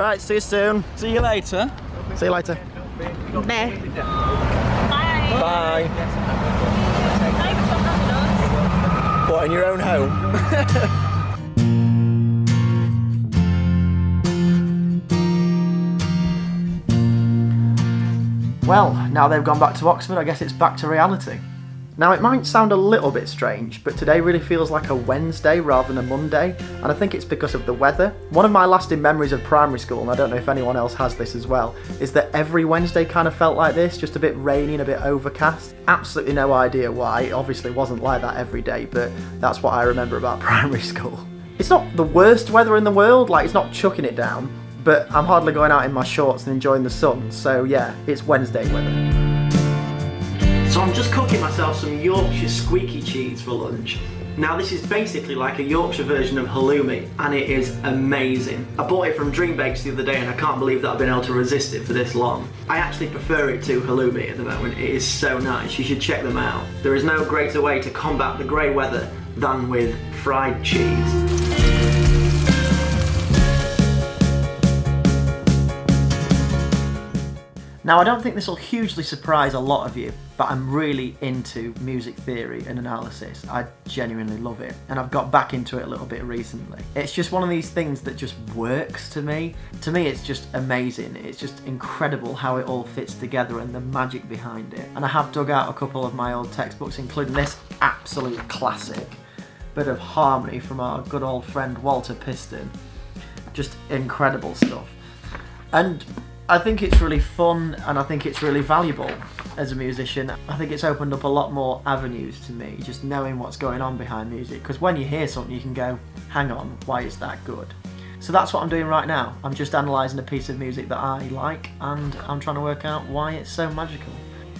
Right, see you soon. See you later. See you later. Bye. Bye. What, in your own home? Well, now they've gone back to Oxford, I guess it's back to reality. Now, it might sound a little bit strange, but today really feels like a Wednesday rather than a Monday, and I think it's because of the weather. One of my lasting memories of primary school, and I don't know if anyone else has this as well, is that every Wednesday kind of felt like this, just a bit rainy and a bit overcast. Absolutely no idea why. It obviously wasn't like that every day, but that's what I remember about primary school. It's not the worst weather in the world, like it's not chucking it down, but I'm hardly going out in my shorts and enjoying the sun, so yeah, it's Wednesday weather. So I'm just cooking myself some Yorkshire squeaky cheese for lunch. Now this is basically like a Yorkshire version of halloumi, and it is amazing. I bought it from Dream Bakes the other day and I can't believe that I've been able to resist it for this long. I actually prefer it to halloumi at the moment. It is so nice, you should check them out. There is no greater way to combat the grey weather than with fried cheese. Now, I don't think this will hugely surprise a lot of you, but I'm really into music theory and analysis. I genuinely love it, and I've got back into it a little bit recently. It's just one of these things that just works to me. To me, it's just amazing. It's just incredible how it all fits together and the magic behind it. And I have dug out a couple of my old textbooks, including this absolute classic bit of harmony from our good old friend Walter Piston. Just incredible stuff. And I think it's really fun, and I think it's really valuable as a musician. I think it's opened up a lot more avenues to me, just knowing what's going on behind music, because when you hear something you can go, hang on, why is that good? So that's what I'm doing right now. I'm just analysing a piece of music that I like, and I'm trying to work out why it's so magical.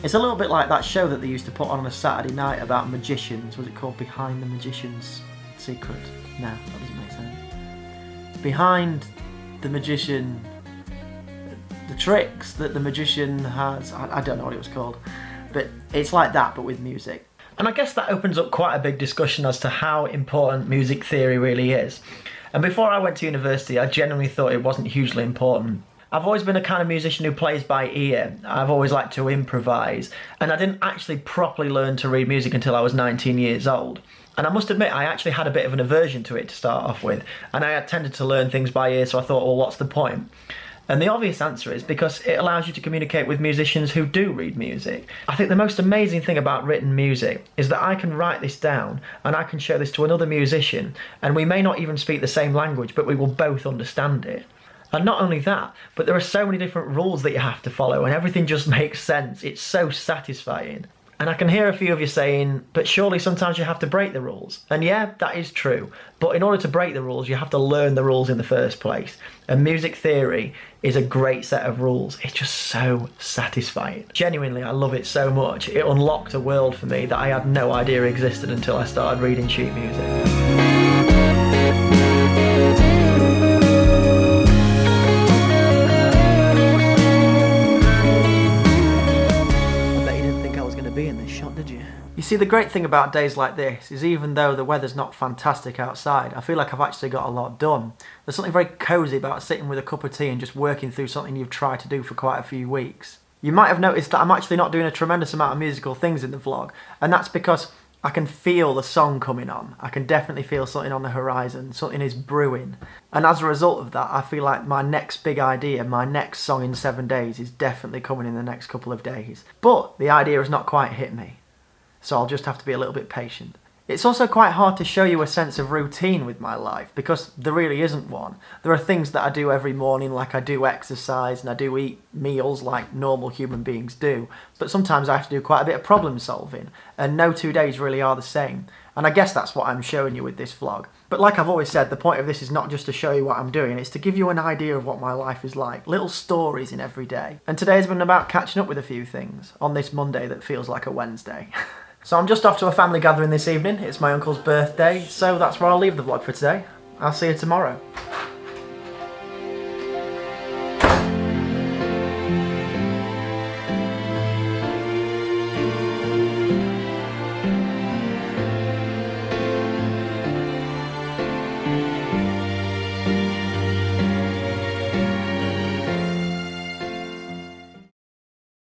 It's a little bit like that show that they used to put on a Saturday night about magicians. Was it called Behind the Magician's Secret? No, that doesn't make sense. Behind the magician, the tricks that the magician has, I don't know what it was called, but it's like that but with music. And I guess that opens up quite a big discussion as to how important music theory really is. And before I went to university, I genuinely thought it wasn't hugely important. I've always been a kind of musician who plays by ear. I've always liked to improvise, and I didn't actually properly learn to read music until I was 19 years old. And I must admit, I actually had a bit of an aversion to it to start off with, and I had tended to learn things by ear, so I thought, well, what's the point? And the obvious answer is because it allows you to communicate with musicians who do read music. I think the most amazing thing about written music is that I can write this down and I can show this to another musician, and we may not even speak the same language, but we will both understand it. And not only that, but there are so many different rules that you have to follow, and everything just makes sense. It's so satisfying. And I can hear a few of you saying, but surely sometimes you have to break the rules. And yeah, that is true. But in order to break the rules, you have to learn the rules in the first place. And music theory is a great set of rules. It's just so satisfying. Genuinely, I love it so much. It unlocked a world for me that I had no idea existed until I started reading sheet music. You see, the great thing about days like this is even though the weather's not fantastic outside, I feel like I've actually got a lot done. There's something very cosy about sitting with a cup of tea and just working through something you've tried to do for quite a few weeks. You might have noticed that I'm actually not doing a tremendous amount of musical things in the vlog, and that's because I can feel the song coming on. I can definitely feel something on the horizon, something is brewing. And as a result of that, I feel like my next big idea, my next song in 7 days is definitely coming in the next couple of days. But the idea has not quite hit me, so I'll just have to be a little bit patient. It's also quite hard to show you a sense of routine with my life because there really isn't one. There are things that I do every morning, like I do exercise and I do eat meals like normal human beings do, but sometimes I have to do quite a bit of problem solving, and no 2 days really are the same. And I guess that's what I'm showing you with this vlog. But like I've always said, the point of this is not just to show you what I'm doing, it's to give you an idea of what my life is like, little stories in every day. And today's been about catching up with a few things on this Monday that feels like a Wednesday. So I'm just off to a family gathering this evening. It's my uncle's birthday, so that's where I'll leave the vlog for today. I'll see you tomorrow.